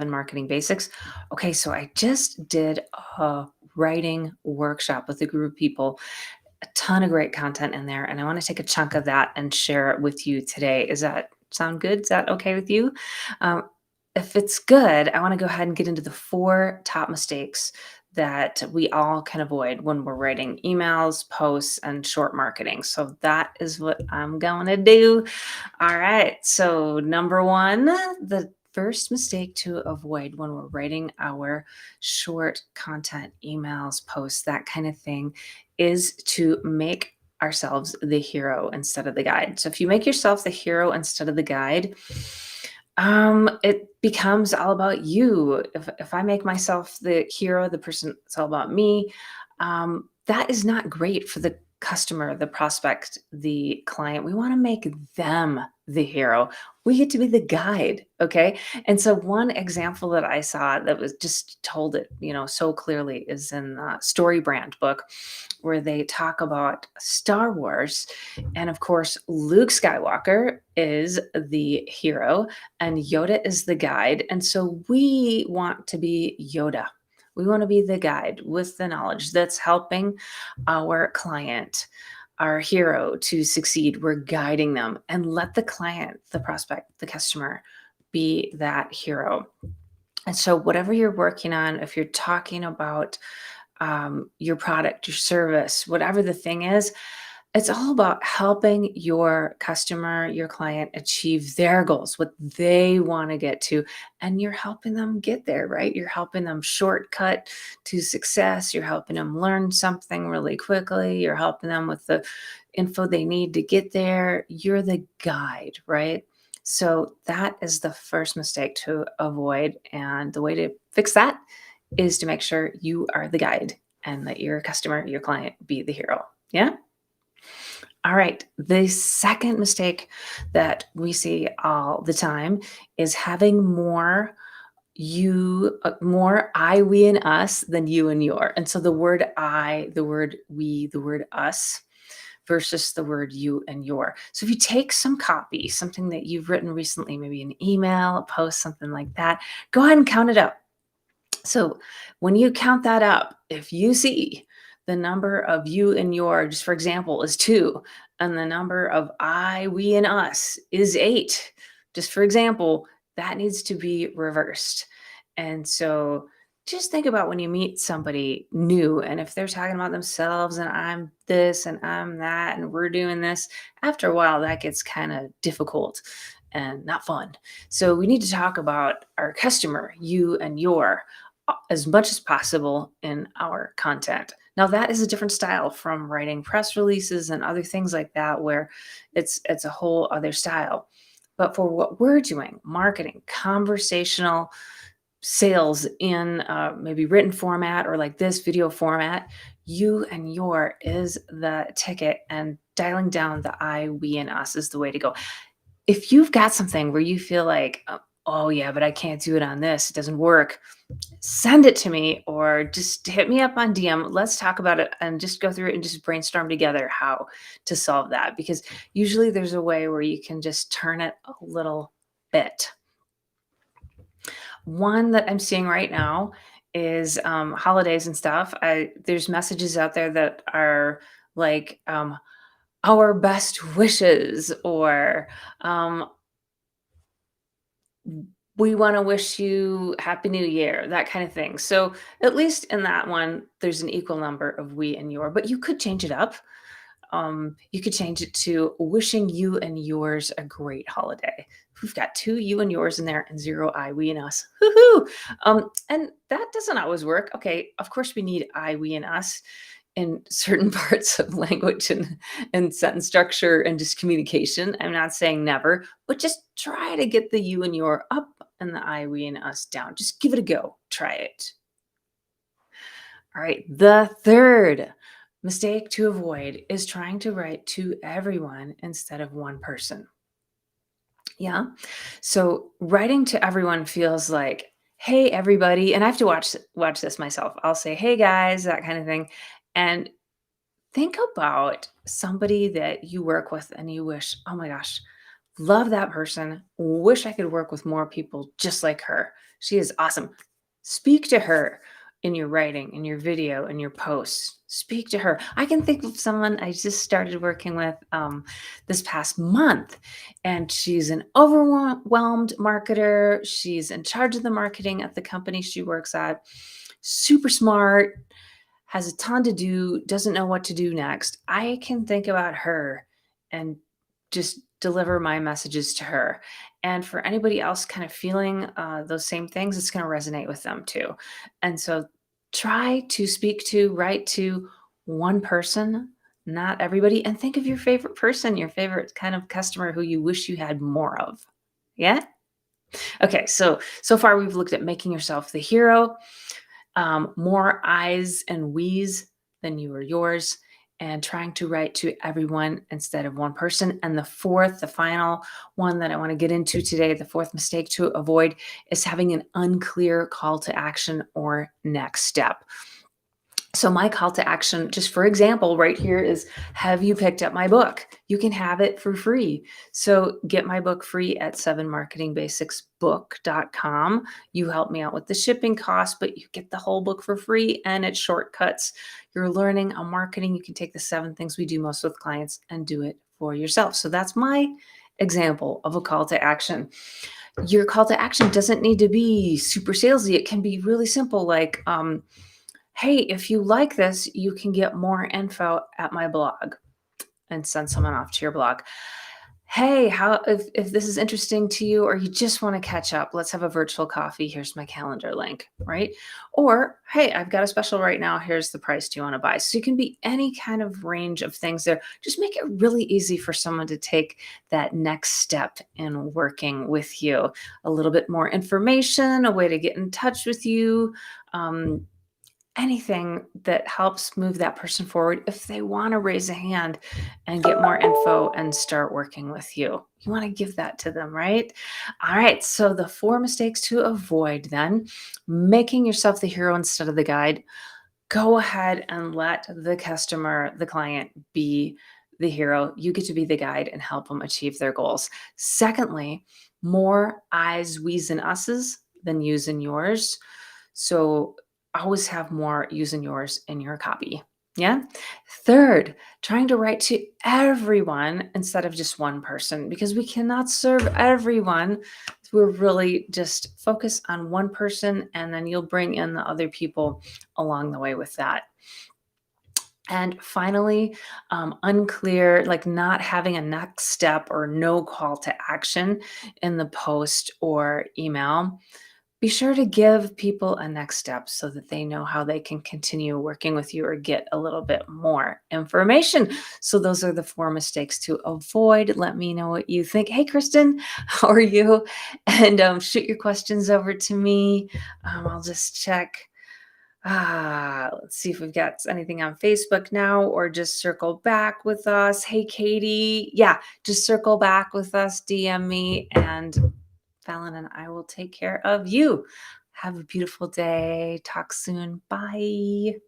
Marketing basics. Okay, so I just did a writing workshop with a group of people, a ton of great content in there, and I want to take a chunk of that and share it with you today. Is that sound good? Is that okay with you? Um, if it's good, I want to go ahead and get into the four top mistakes that we all can avoid when we're writing emails, posts, and short marketing. So that is what I'm going to do. All right. So, number one, the first mistake to avoid when we're writing our short content, emails, posts, that kind of thing, is to make ourselves the hero instead of the guide. So, if you make yourself the hero instead of the guide, it becomes all about you. If I make myself the hero, the person, it's all about me. That is not great for the customer, the prospect, the client. We want to make them the hero. We get to be the guide. Okay. And so one example that I saw that was just told it, so clearly is in the Story Brand book, where they talk about Star Wars. And of course, Luke Skywalker is the hero and Yoda is the guide. And so we want to be Yoda. We want to be the guide with the knowledge that's helping our client, our hero to succeed. We're guiding them and let the client, the prospect, the customer be that hero. And so, whatever you're working on, if you're talking about your product, your service, whatever the thing is, it's all about helping your customer, your client achieve their goals, what they want to get to. And you're helping them get there, right? You're helping them shortcut to success. You're helping them learn something really quickly. You're helping them with the info they need to get there. You're the guide, right? So that is the first mistake to avoid. And the way to fix that is to make sure you are the guide and let your customer, your client be the hero. Yeah. All right. The second mistake that we see all the time is having more I, we, and us than you and your. And so the word I, the word we, the word us versus the word you and your. So if you take some copy, something that you've written recently, maybe an email, a post, something like that, go ahead and count it up. So when you count that up, if you see the number of you and your, just for example, is 2, and the number of I, we, and us is 8, just for example, that needs to be reversed. And so just think about when you meet somebody new, and if they're talking about themselves and I'm this and I'm that and we're doing this, after a while that gets kind of difficult and not fun. So we need to talk about our customer, you and your, as much as possible in our content. Now that is a different style from writing press releases and other things like that, where it's a whole other style. But for what we're doing, marketing, conversational sales in maybe written format or like this video format, you and your is the ticket, and dialing down the I, we, and us is the way to go. If you've got something where you feel like, oh yeah, but I can't do it on this, it doesn't work, send it to me or just hit me up on DM. Let's talk about it and just go through it and just brainstorm together how to solve that. Because usually there's a way where you can just turn it a little bit. One that I'm seeing right now is holidays and stuff. There's messages out there that are like, our best wishes, or um, we want to wish you happy new year, that kind of thing. So at least in that one there's an equal number of we and your, but you could change it up. You could change it to wishing you and yours a great holiday. We've got 2 you and yours in there and 0 I, we, and us. Woohoo! And that doesn't always work. Okay, of course we need I, we, and us in certain parts of language and sentence structure and just communication. I'm not saying never, but just try to get the you and your up and the I, we, and us down. Just give it a go. Try it. All right. The third mistake to avoid is trying to write to everyone instead of one person. Yeah. So writing to everyone feels like, hey, everybody. And I have to watch this myself. I'll say, hey guys, that kind of thing. And think about somebody that you work with and you wish, oh my gosh, love that person. Wish I could work with more people just like her. She is awesome. Speak to her in your writing, in your video, in your posts. Speak to her. I can think of someone I just started working with this past month, and she's an overwhelmed marketer. She's in charge of the marketing at the company she works at. Super smart, has a ton to do, doesn't know what to do next. I can think about her and just deliver my messages to her. And for anybody else kind of feeling those same things, it's going to resonate with them too. And so try to speak to, write to one person, not everybody. And think of your favorite person, your favorite kind of customer who you wish you had more of. Yeah. Okay. So far we've looked at making yourself the hero, more I's and we's than you or yours, and trying to write to everyone instead of one person. And the fourth, the final one that I want to get into today, the fourth mistake to avoid is having an unclear call to action or next step. So my call to action, just for example, right here is, have you picked up my book? You can have it for free. So get my book free at 7marketingbasicsbook.com. You help me out with the shipping cost, but you get the whole book for free and it shortcuts your learning on marketing. You can take the 7 things we do most with clients and do it for yourself. So that's my example of a call to action. Your call to action doesn't need to be super salesy. It can be really simple, like, hey, if you like this, you can get more info at my blog, and send someone off to your blog. Hey, how if this is interesting to you or you just want to catch up, let's have a virtual coffee. Here's my calendar link, right? Or, hey, I've got a special right now. Here's the price. Do you want to buy? So you can be any kind of range of things there. Just make it really easy for someone to take that next step in working with you. A little bit more information, a way to get in touch with you. Anything that helps move that person forward if they want to raise a hand and get more info and start working with you. You want to give that to them, right? All right. So the 4 mistakes to avoid then: making yourself the hero instead of the guide. Go ahead and let the customer, the client, be the hero. You get to be the guide and help them achieve their goals. Secondly, more I's, we's, and us's than you's and yours. So always have more yous and yours in your copy. Yeah. Third, trying to write to everyone instead of just one person, because we cannot serve everyone. We're really just focus on one person, and then you'll bring in the other people along the way with that. And finally, unclear, like not having a next step or no call to action in the post or email. Be sure to give people a next step so that they know how they can continue working with you or get a little bit more information. So, those are the 4 mistakes to avoid. Let me know what you think. Hey, Kristen, how are you? And shoot your questions over to me. I'll just check. Let's see if we've got anything on Facebook now, or just circle back with us. Hey, Katie. Yeah, just circle back with us, DM me, and Fallon and I will take care of you. Have a beautiful day. Talk soon. Bye.